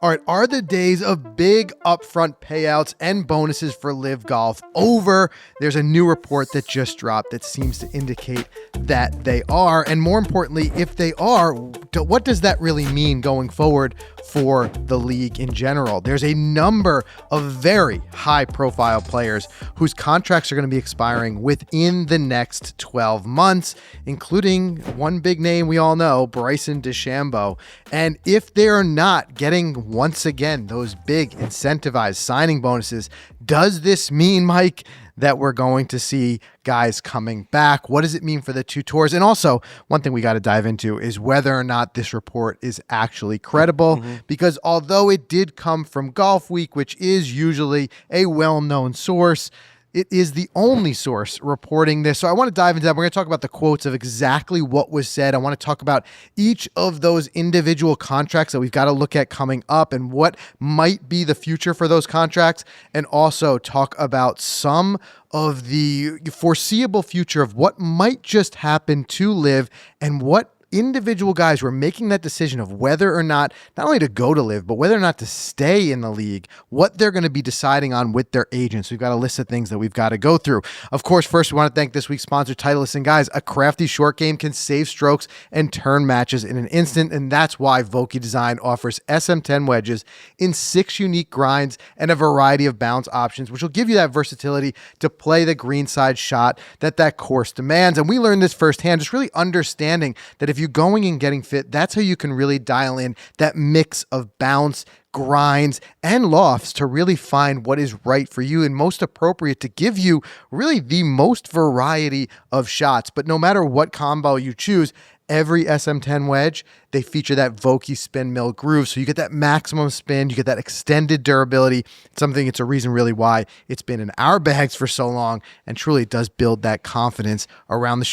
All right, are the days of big upfront payouts and bonuses for LIV Golf over? There's a new report that just dropped that seems to indicate that they are. And more importantly, if they are, what does that really mean going forward for the league in general? There's a number of very high-profile players whose contracts are going to be expiring within the next 12 months, including one big name we all know, Bryson DeChambeau. And if they're not getting once again those big incentivized signing bonuses, does this mean, Mike, that we're going to see guys coming back? What does it mean for the two tours? And also, one thing we got to dive into is whether or not this report is actually credible, because although it did come from Golf Week, which is usually a well-known source, it is the only source reporting this. So I want to dive into that. We're going to talk about the quotes of exactly what was said. I want to talk about each of those individual contracts that we've got to look at coming up and what might be the future for those contracts, and also talk about some of the foreseeable future of what might just happen to LIV and what individual guys who are making that decision of whether or not only to go to LIV, but whether or not to stay in the league, what they're going to be deciding on with their agents. We've got a list of things that we've got to go through. Of course, first, we want to thank this week's sponsor, Titleist. And guys, a crafty short game can save strokes and turn matches in an instant, and that's why Vokey Design offers SM10 wedges in 6 unique grinds and a variety of bounce options, which will give you that versatility to play the greenside shot that course demands. And we learned this firsthand, just really understanding that if you're going and getting fit, that's how you can really dial in that mix of bounce, grinds, and lofts to really find what is right for you and most appropriate to give you really the most variety of shots. But no matter what combo you choose, every SM10 wedge, they feature that Vokey spin mill groove. So you get that maximum spin, you get that extended durability. It's a reason really why it's been in our bags for so long, and truly does build that confidence around the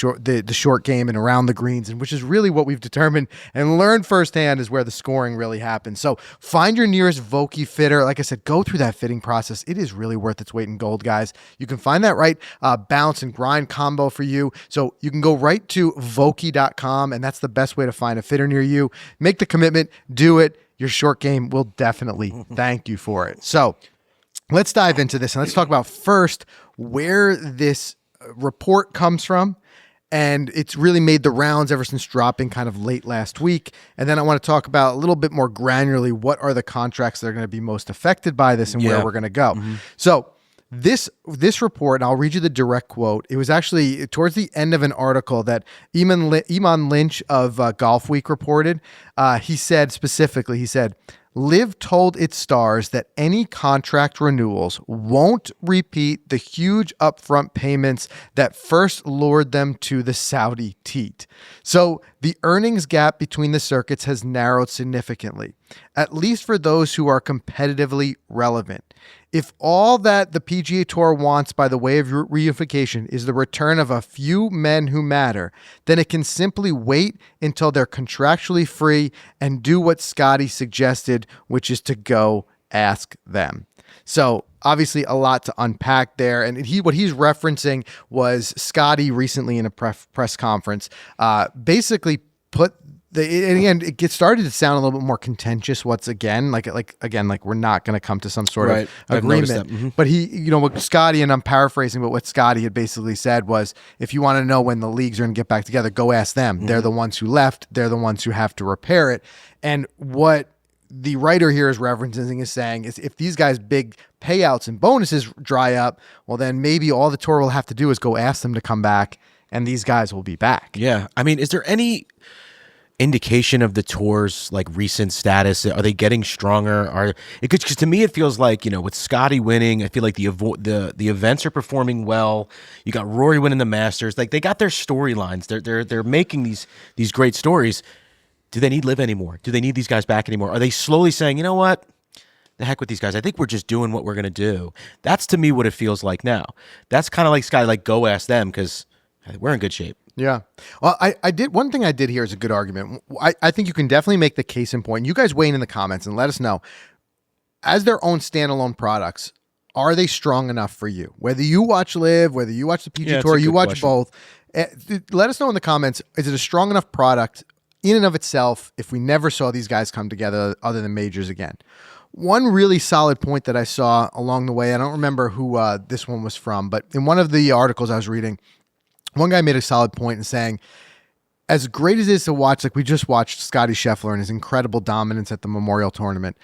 short game and around the greens, and which is really what we've determined and learned firsthand is where the scoring really happens. So find your nearest Vokey fitter. Like I said, go through that fitting process. It is really worth its weight in gold, guys. You can find that right bounce and grind combo for you. So you can go right to Vokey.com, and that's the best way to find a fitter near you. Make the commitment, do it. Your short game will definitely thank you for it. So let's dive into this, and let's talk about first where this report comes from. And it's really made the rounds ever since dropping kind of late last week. And then I want to talk about a little bit more granularly what are the contracts that are going to be most affected by this and where we're going to go. So this report, and I'll read you the direct quote. It was actually towards the end of an article that Eamon Lynch of Golf Week reported. He said, LIV told its stars that any contract renewals won't repeat the huge upfront payments that first lured them to the Saudi teat. So the earnings gap between the circuits has narrowed significantly, at least for those who are competitively relevant. If all that the PGA Tour wants by the way of reunification is the return of a few men who matter, then it can simply wait until they're contractually free and do what Scotty suggested, which is to go ask them. So obviously a lot to unpack there. And what he's referencing was Scotty recently in a press conference basically put and again, it gets started to sound a little bit more contentious. Like we're not going to come to some sort of agreement. But what Scotty, and I'm paraphrasing, but what Scotty had basically said was, if you want to know when the leagues are going to get back together, go ask them. They're the ones who left. They're the ones who have to repair it. And what the writer here is referencing is saying is if these guys' big payouts and bonuses dry up, well, then maybe all the tour will have to do is go ask them to come back, and these guys will be back. Yeah. I mean, is there any indication of the tour's like recent status? Are they getting stronger? Because to me it feels like, with Scotty winning, I feel like the events are performing well. You got Rory winning the Masters. Like, they got their storylines. They're making these great stories. Do they need LIV anymore? Do they need these guys back anymore? Are they slowly saying, you know what? The heck with these guys. I think we're just doing what we're going to do. That's to me what it feels like now. That's kind of like Scotty, like, go ask them, because we're in good shape. Yeah. Well, one thing I did here is a good argument. I think you can definitely make the case in point. You guys weigh in the comments and let us know, as their own standalone products, are they strong enough for you? Whether you watch LIV, whether you watch the PGA Tour, you watch both. Let us know in the comments, is it a strong enough product in and of itself if we never saw these guys come together other than majors again. One really solid point that I saw along the way, I don't remember who this one was from, but in one of the articles I was reading, one guy made a solid point in saying, as great as it is to watch, like we just watched Scottie Scheffler and his incredible dominance at the Memorial Tournament,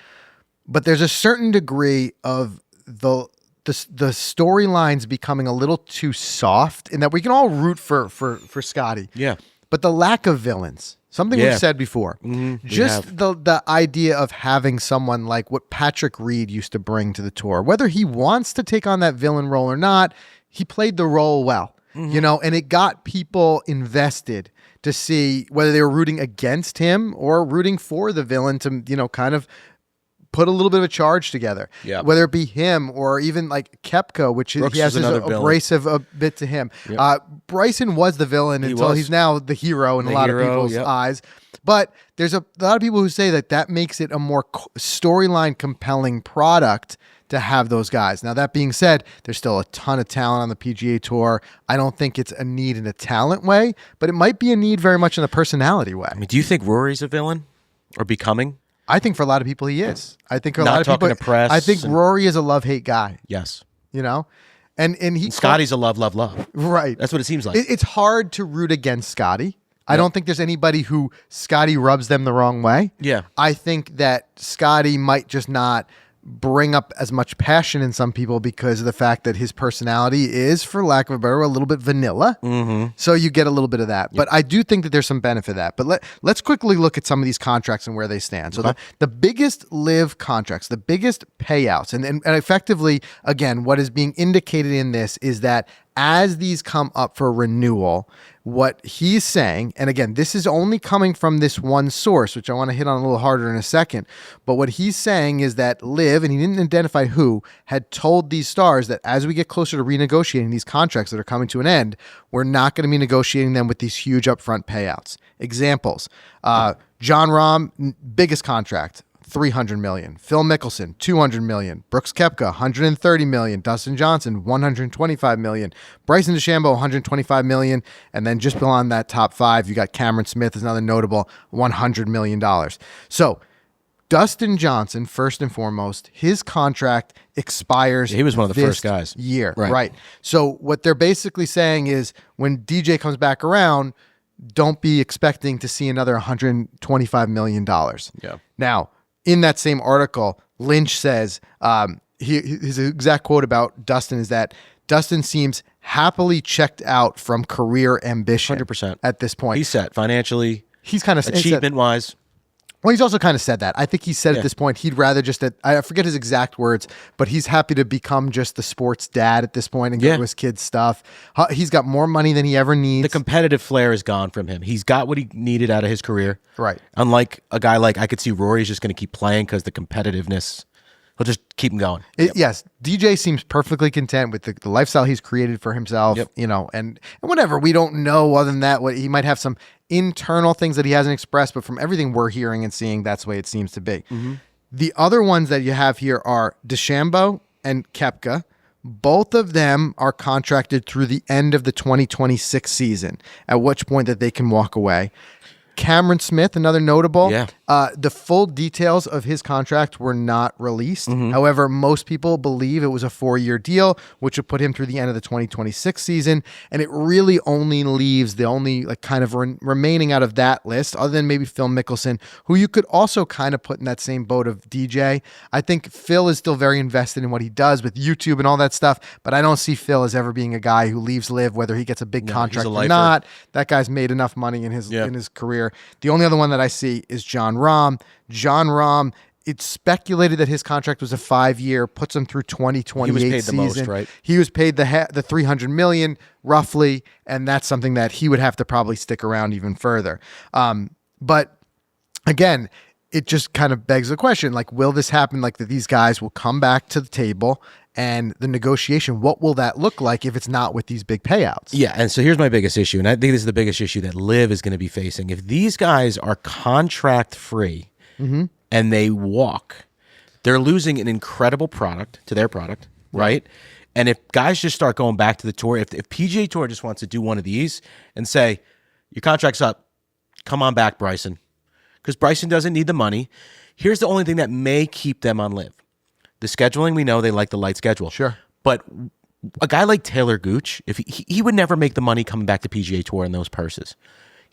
but there's a certain degree of the storylines becoming a little too soft in that we can all root for Scottie. Yeah. But the lack of villains, something we've said before, just the idea of having someone like what Patrick Reed used to bring to the tour, whether he wants to take on that villain role or not, he played the role well, you know, and it got people invested to see whether they were rooting against him or rooting for the villain to, you know, kind of put a little bit of a charge together, whether it be him or even like Koepka, which he has this abrasive bit to him. Bryson was the villain until he's now the hero in a lot of people's eyes. But there's a lot of people who say that makes it a more storyline compelling product to have those guys. Now, that being said, there's still a ton of talent on the PGA Tour. I don't think it's a need in a talent way, but it might be a need very much in a personality way. I mean, do you think Rory's a villain or becoming? I think for a lot of people he is. I think for a lot of people, to press I think Rory is a love-hate guy. Yes. You know? And Scotty's a love. Right. That's what it seems like. It's hard to root against Scotty. I don't think there's anybody who Scotty rubs them the wrong way. Yeah. I think that Scotty might just not bring up as much passion in some people because of the fact that his personality is, for lack of a better word, a little bit vanilla. So you get a little bit of that. But I do think that there's some benefit of that. But let's quickly look at some of these contracts and where they stand. So the biggest LIV contracts, the biggest payouts, and effectively, again, what is being indicated in this is that as these come up for renewal, what he's saying, and again, this is only coming from this one source, which I want to hit on a little harder in a second, but what he's saying is that LIV, and he didn't identify who, had told these stars that as we get closer to renegotiating these contracts that are coming to an end, we're not going to be negotiating them with these huge upfront payouts. Examples, Jon Rahm, biggest contract, $300 million. Phil Mickelson, $200 million. Brooks Koepka, $130 million. Dustin Johnson, $125 million. Bryson DeChambeau, $125 million. And then just beyond that top five, you got Cameron Smith is another notable $100 million. So Dustin Johnson, first and foremost, his contract expires. He was one of the first guys. Year, right. So what they're basically saying is when DJ comes back around, don't be expecting to see another $125 million. Yeah. Now, in that same article, Lynch says, his exact quote about Dustin is that Dustin seems happily checked out from career ambition 100%. At this point. He's set financially. He's kind of achievement-wise. Well, he's also kind of said that. I think he said at this point he'd rather just, I forget his exact words, but he's happy to become just the sports dad at this point and get to his kids' stuff. He's got more money than he ever needs. The competitive flair is gone from him. He's got what he needed out of his career. Right. Unlike a guy like, I could see Rory's just going to keep playing because the competitiveness, he'll just keep him going. Yes. DJ seems perfectly content with the lifestyle he's created for himself, you know, and whatever. We don't know other than that. What he might have some internal things that he hasn't expressed, but from everything we're hearing and seeing, that's the way it seems to be. The other ones that you have here are DeChambeau and Koepka. Both of them are contracted through the end of the 2026 season, at which point that they can walk away. Cameron Smith, another notable. The full details of his contract were not released. However, most people believe it was a 4-year deal, which would put him through the end of the 2026 season. And it really only leaves the only kind of remaining out of that list, other than maybe Phil Mickelson, who you could also kind of put in that same boat of DJ. I think Phil is still very invested in what he does with YouTube and all that stuff, but I don't see Phil as ever being a guy who leaves LIV, whether he gets a big contract or not. That guy's made enough money in his career. The only other one that I see is Jon Rahm. Jon Rahm, it's speculated that his contract was a 5-year, puts him through 2028 season. He was paid the most, right? He was paid the $300 million roughly, and that's something that he would have to probably stick around even further. But again, it just kind of begs the question, like, will this happen? Like that these guys will come back to the table and the negotiation, what will that look like if it's not with these big payouts? Yeah, and so here's my biggest issue, and I think this is the biggest issue that LIV is going to be facing. If these guys are contract-free and they walk, they're losing an incredible product to their product, right? And if guys just start going back to the tour, if PGA Tour just wants to do one of these and say, your contract's up, come on back, Bryson. Because Bryson doesn't need the money. Here's the only thing that may keep them on LIV. The scheduling, we know they like the light schedule. Sure. But a guy like Taylor Gooch, if he would never make the money coming back to PGA Tour in those purses.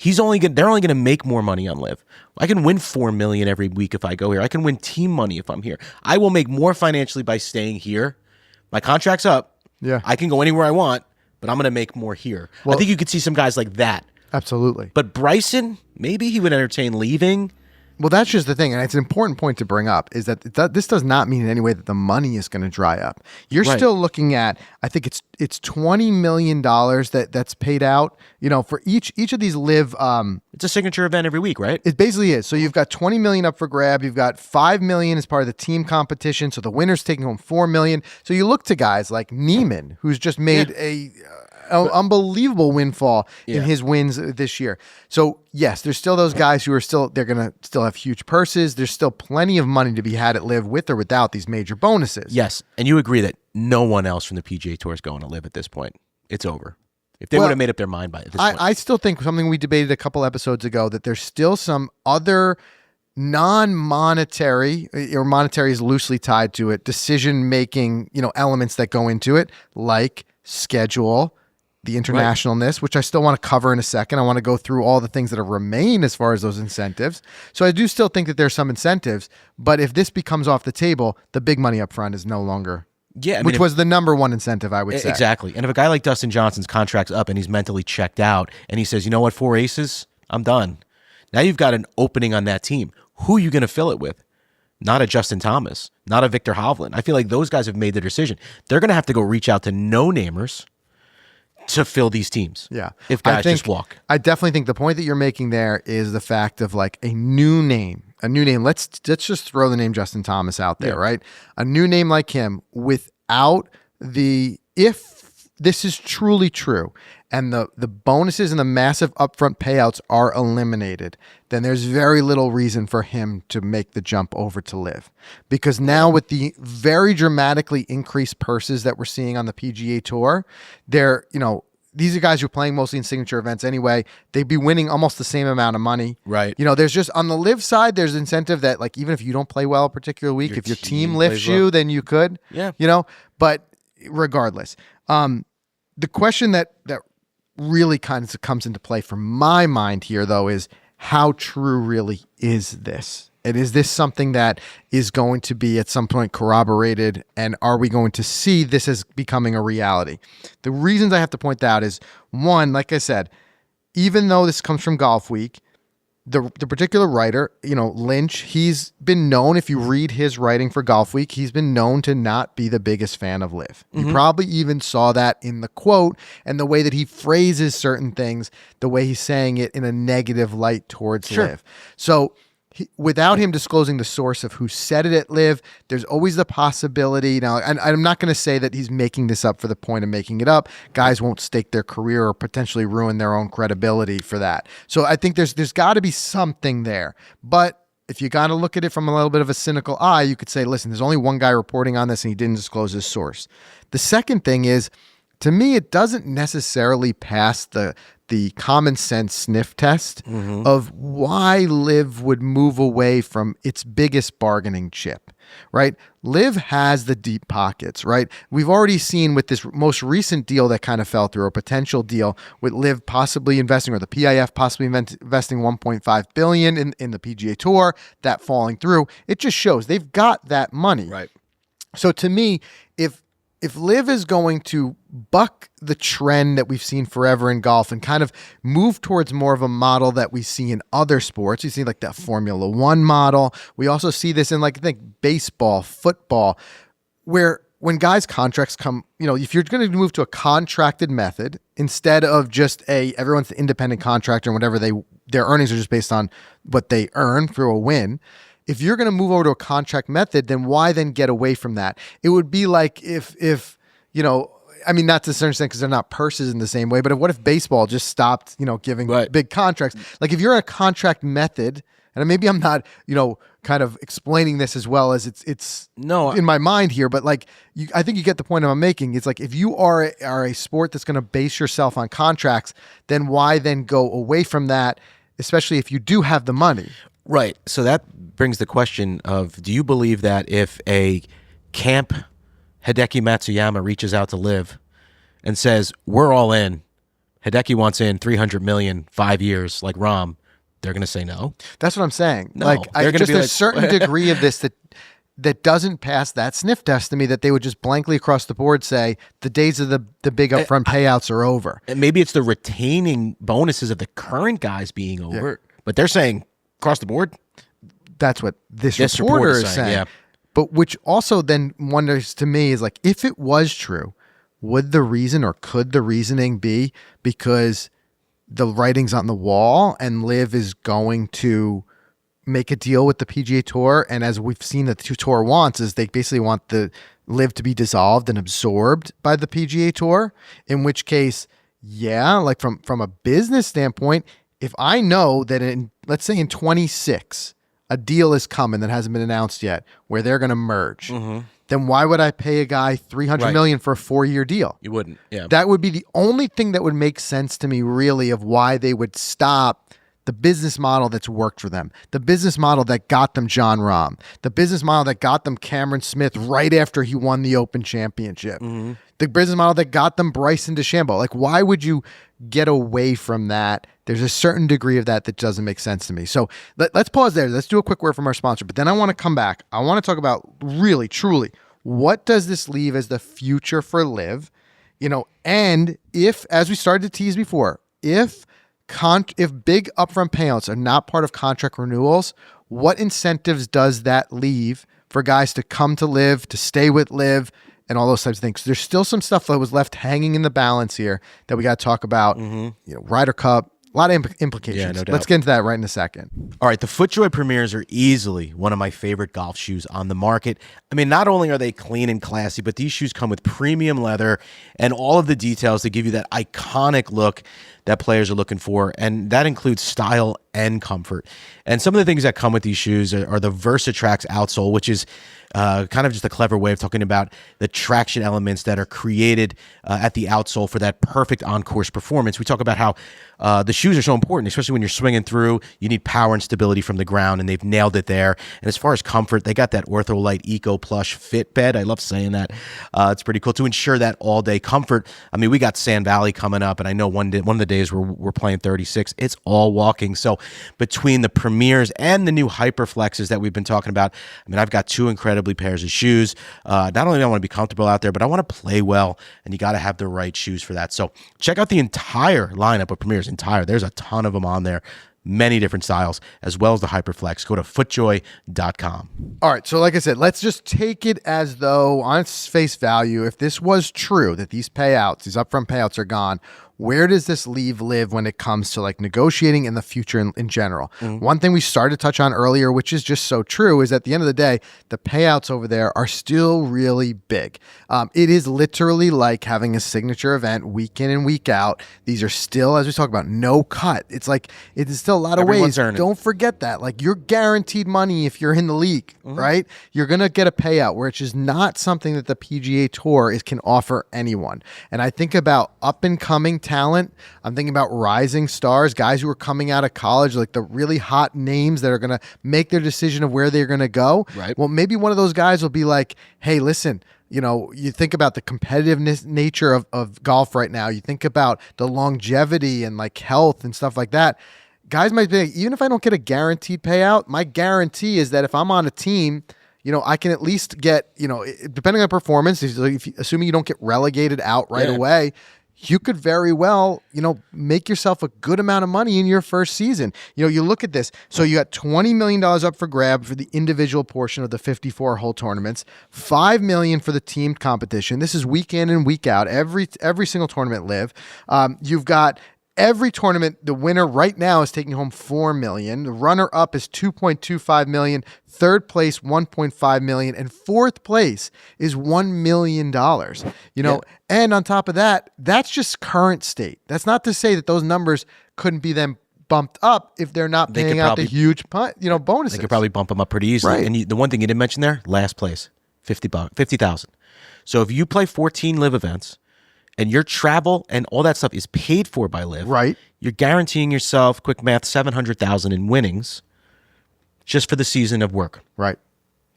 They're only going to make more money on LIV. I can win $4 million every week if I go here. I can win team money if I'm here. I will make more financially by staying here. My contract's up. Yeah. I can go anywhere I want, but I'm going to make more here. Well, I think you could see some guys like that. Absolutely. But Bryson, maybe he would entertain leaving. Well, that's just the thing, and it's an important point to bring up, is that this does not mean in any way that the money is going to dry up. You're still looking at, I think it's $20 million that's paid out, for each of these LIV. It's a signature event every week, right? It basically is. So you've got $20 million up for grab. You've got $5 million as part of the team competition. So the winner's taking home $4 million. So you look to guys like Neiman, who's just made an unbelievable windfall in his wins this year. So yes, there's still those guys who are they're going to still have huge purses. There's still plenty of money to be had at LIV with or without these major bonuses. Yes. And you agree that no one else from the PGA Tour is going to LIV at this point. It's over. If they would have made up their mind by this point. I still think something we debated a couple episodes ago, that there's still some other non-monetary, or monetary is loosely tied to it, decision-making, elements that go into it, like schedule, the internationalness, which I still want to cover in a second. I want to go through all the things that remain as far as those incentives. So I do still think that there's some incentives, but if this becomes off the table, the big money up front is no longer, which was the number one incentive, I would say. Exactly. And if a guy like Dustin Johnson's contract's up and he's mentally checked out and he says, you know what, 4 aces, I'm done. Now you've got an opening on that team. Who are you going to fill it with? Not a Justin Thomas, not a Victor Hovland. I feel like those guys have made their decision. They're going to have to go reach out to no-namers to fill these teams. Yeah. If guys just walk. I definitely think the point that you're making there is the fact of like a new name. Let's just throw the name Justin Thomas out there, right? A new name like him without if this is truly true and the bonuses and the massive upfront payouts are eliminated, then there's very little reason for him to make the jump over to LIV. Because now with the very dramatically increased purses that we're seeing on the PGA Tour, these are guys who are playing mostly in signature events anyway. They'd be winning almost the same amount of money. Right. There's just on the LIV side, there's incentive that like even if you don't play well a particular week, if your team lifts you, then you could. Yeah. But regardless, the question that really kind of comes into play from my mind here, though, is how true really is this? And is this something that is going to be at some point corroborated? And are we going to see this as becoming a reality? The reasons I have to point out is, one, like I said, even though this comes from Golf Week, the particular writer, Lynch, he's been known, if you read his writing for Golf Week, he's been known to not be the biggest fan of LIV. Mm-hmm. You probably even saw that in the quote and the way that he phrases certain things, the way he's saying it in a negative light towards LIV. So without him disclosing the source of who said it at LIV, there's always the possibility. Now, and I'm not going to say that he's making this up for the point of making it up. Guys won't stake their career or potentially ruin their own credibility for that. So I think there's got to be something there. But if you got to look at it from a little bit of a cynical eye, you could say, listen, there's only one guy reporting on this and he didn't disclose his source. The second thing is, to me, it doesn't necessarily pass the common sense sniff test of why LIV would move away from its biggest bargaining chip, right? LIV has the deep pockets, right? We've already seen with this most recent deal that kind of fell through, a potential deal with LIV possibly investing, or the PIF possibly investing $1.5 billion in the PGA Tour, that falling through. It just shows they've got that money. Right. So to me, if LIV is going to buck the trend that we've seen forever in golf and kind of move towards more of a model that we see in other sports, you see like that Formula One model. We also see this in baseball, football, where when guys' contracts come, if you're going to move to a contracted method instead of just everyone's the independent contractor and whatever their earnings are just based on what they earn through a win. If you're going to move over to a contract method, then why then get away from that? It would be like if not to a certain extent because they're not purses in the same way, but what if baseball just stopped, giving big contracts? Like if you're in a contract method, and maybe I'm not, kind of explaining this as well as it's in my mind here, but I think you get the point I'm making. It's like if you are a sport that's going to base yourself on contracts, then why then go away from that? especially if you do have the money. Right. So that brings the question of, do you believe that if a camp Hideki Matsuyama reaches out to LIV and says, we're all in, Hideki wants in 300 million, 5 years, like Rahm, they're going to say no? That's what I'm saying. No, like, they're gonna just be a like, certain degree of this that doesn't pass that sniff test to me, that they would just blankly across the board say the days of the big upfront payouts are over. And maybe it's the retaining bonuses of the current guys being over, but they're saying across the board. That's what this reporter is saying. Yeah. But which also then wonders to me is like, if it was true, would the reason or could the reasoning be because the writing's on the wall and LIV is going to make a deal with the PGA Tour, and as we've seen that the Tour wants is they basically want the LIV to be dissolved and absorbed by the PGA Tour, in which case, yeah, like from a business standpoint, if I know that let's say in 26 a deal is coming that hasn't been announced yet where they're going to merge, then why would I pay a guy $300 million for a 4-year deal? You wouldn't. Yeah. That would be the only thing that would make sense to me, really, of why they would stop the business model that's worked for them, the business model that got them Jon Rahm, the business model that got them Cameron Smith right after he won the Open Championship, the business model that got them Bryson DeChambeau. Like, why would you get away from that? There's a certain degree of that doesn't make sense to me. So let's pause there. Let's do a quick word from our sponsor. But then I want to come back. I want to talk about really, truly, what does this leave as the future for LIV? And if, as we started to tease before, if big upfront payouts are not part of contract renewals, what incentives does that leave for guys to come to LIV, to stay with LIV, and all those types of things? There's still some stuff that was left hanging in the balance here that we got to talk about. Ryder Cup, a lot of implications. Yeah, no doubt. Let's get into that right in a second. All right, the FootJoy Premiers are easily one of my favorite golf shoes on the market. I mean, not only are they clean and classy, but these shoes come with premium leather and all of the details to give you that iconic look that players are looking for, and that includes style and comfort. And some of the things that come with these shoes are the Versatrax outsole, which is kind of just a clever way of talking about the traction elements that are created at the outsole for that perfect on-course performance. We talk about how the shoes are so important, especially when you're swinging through. You need power and stability from the ground, and they've nailed it there. And as far as comfort, they got that Ortholite Eco Plush Fit Bed. I love saying that. It's pretty cool to ensure that all-day comfort. I mean, we got Sand Valley coming up, and I know one of the days we're playing 36. It's all walking. So between the Premiers and the new Hyperflexes that we've been talking about, I mean, I've got two incredibly pairs of shoes. Not only do I want to be comfortable out there, but I want to play well, and you got to have the right shoes for that. So check out the entire lineup of Premiers. There's a ton of them on there. Many different styles, as well as the Hyperflex. Go to footjoy.com. All right, so like I said, let's just take it as though, on its face value, if this was true, that these upfront payouts are gone, where does this leave LIV when it comes to like negotiating in the future in general? One thing we started to touch on earlier, which is just so true, is at the end of the day, the payouts over there are still really big. It is literally like having a signature event week in and week out. These are still, as we talk about, no cut. It's like, it is still a lot of Everyone's ways. earning. Don't forget that. Like, you're guaranteed money if you're in the league, right? You're going to get a payout, where it's just not something that the PGA Tour can offer anyone. And I think about up and coming talent. I'm thinking about rising stars, guys who are coming out of college, like the really hot names that are going to make their decision of where they're going to go. Right. Well, maybe one of those guys will be like, hey, listen, you think about the competitiveness nature of golf right now. You think about the longevity and like health and stuff like that. Guys might be like, even if I don't get a guaranteed payout, my guarantee is that if I'm on a team, I can at least get, depending on performance, assuming you don't get relegated out right away, you could very well, make yourself a good amount of money in your first season. You look at this. So you got $20 million up for grab for the individual portion of the 54-hole tournaments, $5 million for the team competition. This is week in and week out. Every single tournament LIV. You've got every tournament, the winner right now is taking home $4 million. The runner-up is $2.25 million. Third place, $1.5 million. And fourth place is $1 million. And on top of that, that's just current state. That's not to say that those numbers couldn't be then bumped up if they're not paying out the huge bonuses. They could probably bump them up pretty easily. Right. And the one thing you didn't mention there, last place, $50,000. So if you play 14 LIV events, and your travel and all that stuff is paid for by LIV, Right. you're guaranteeing yourself, quick math, 700,000 in winnings just for the season of work. Right.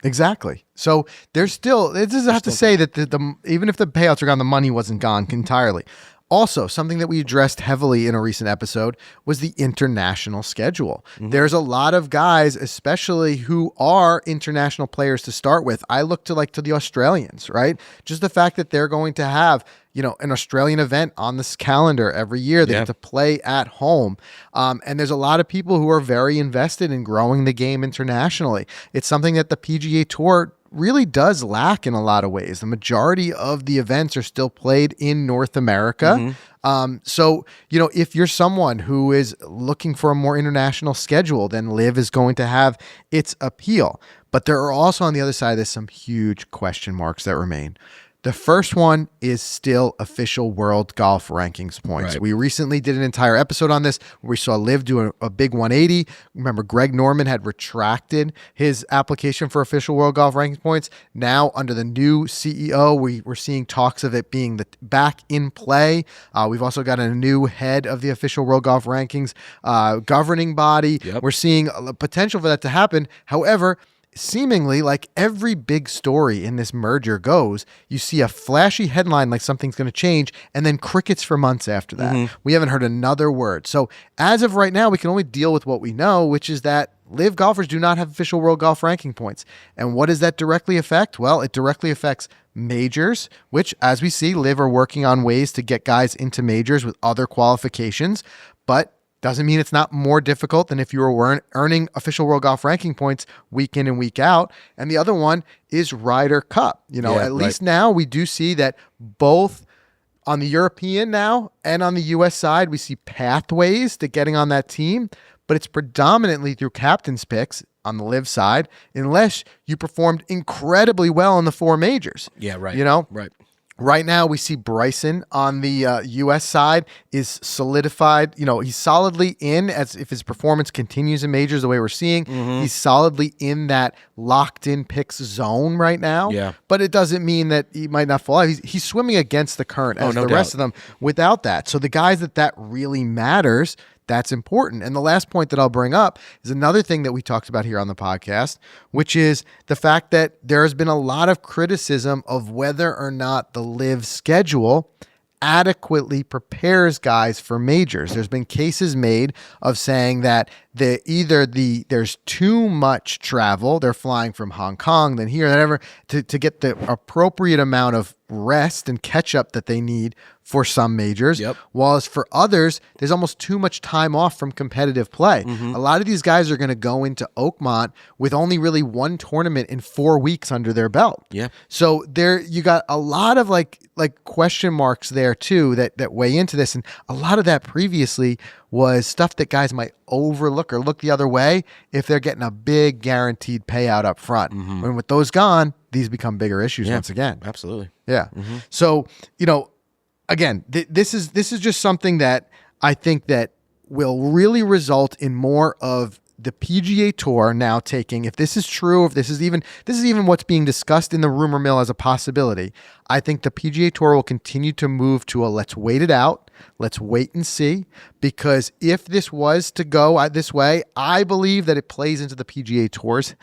Exactly. So there's still, it doesn't have to say that the even if the payouts are gone, the money wasn't gone entirely. Also, something that we addressed heavily in a recent episode was the international schedule. There's a lot of guys, especially who are international players to start with. I look to the Australians, right? Just the fact that they're going to have, an Australian event on this calendar every year. They have to play at home. And there's a lot of people who are very invested in growing the game internationally. It's something that the PGA Tour really does lack in a lot of ways. The majority of the events are still played in North America. So, if you're someone who is looking for a more international schedule, then LIV is going to have its appeal. But there are also on the other side of this some huge question marks that remain. The first one is still official world golf rankings points. Right. We recently did an entire episode on this where we saw LIV do a big 180. Remember, Greg Norman had retracted his application for official world golf rankings points. Now, under the new CEO, we're seeing talks of it being back in play. We've also got a new head of the official world golf rankings governing body. Yep. We're seeing a potential for that to happen. However, seemingly, like every big story in this merger goes, you see a flashy headline like something's going to change, and then crickets for months after that. We haven't heard another word. So as of right now, we can only deal with what we know, which is that LIV golfers do not have official world golf ranking points. And what does that directly affect? Well, it directly affects majors, which, as we see, LIV are working on ways to get guys into majors with other qualifications, but doesn't mean it's not more difficult than if you were earning official world golf ranking points week in and week out. And the other one is Ryder Cup. At least now we do see that both on the European now and on the U.S. side, we see pathways to getting on that team, but it's predominantly through captain's picks on the LIV side, unless you performed incredibly well in the four majors. Yeah, right. Right. Right now, we see Bryson on the U.S. side is solidified. He's solidly in, as if his performance continues in majors the way we're seeing. He's solidly in that locked-in picks zone right now. Yeah. But it doesn't mean that he might not fall out. He's swimming against the current as no the rest of them without that. So the guys that really matters, that's important. And the last point that I'll bring up is another thing that we talked about here on the podcast, which is the fact that there has been a lot of criticism of whether or not the LIV schedule adequately prepares guys for majors. There's been cases made of saying that there's too much travel. They're flying from Hong Kong, then here, then ever, to get the appropriate amount of rest and catch up that they need for some majors. Yep. Whilst for others, there's almost too much time off from competitive play. A lot of these guys are going to go into Oakmont with only really one tournament in 4 weeks under their belt. Yeah. So there you got a lot of like question marks there too that weigh into this. And a lot of that previously was stuff that guys might overlook or look the other way if they're getting a big guaranteed payout up front. When with those gone, these become bigger issues once again. Absolutely. Yeah. So, again, this is just something that I think that will really result in more of the PGA Tour now taking, if this is true, if this is even what's being discussed in the rumor mill as a possibility, I think the PGA Tour will continue to move to a let's wait it out, let's wait and see, because if this was to go this way, I believe that it plays into the PGA Tour's,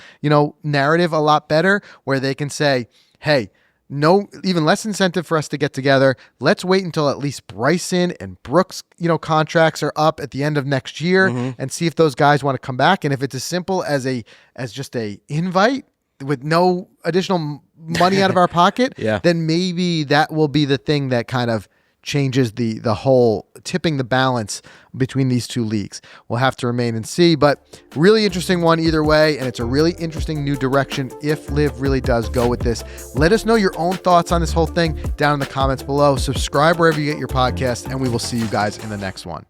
narrative a lot better, where they can say, hey, no, even less incentive for us to get together. Let's wait until at least Bryson and Brooks, contracts are up at the end of next year and see if those guys want to come back. And if it's as simple as just a invite with no additional money out of our pocket, then maybe that will be the thing that kind of changes the whole tipping the balance between these two leagues. We'll have to remain and see, but really interesting one either way, and it's a really interesting new direction if LIV really does go with this. Let us know your own thoughts on this whole thing down in the comments below. Subscribe wherever you get your podcast, and we will see you guys in the next one.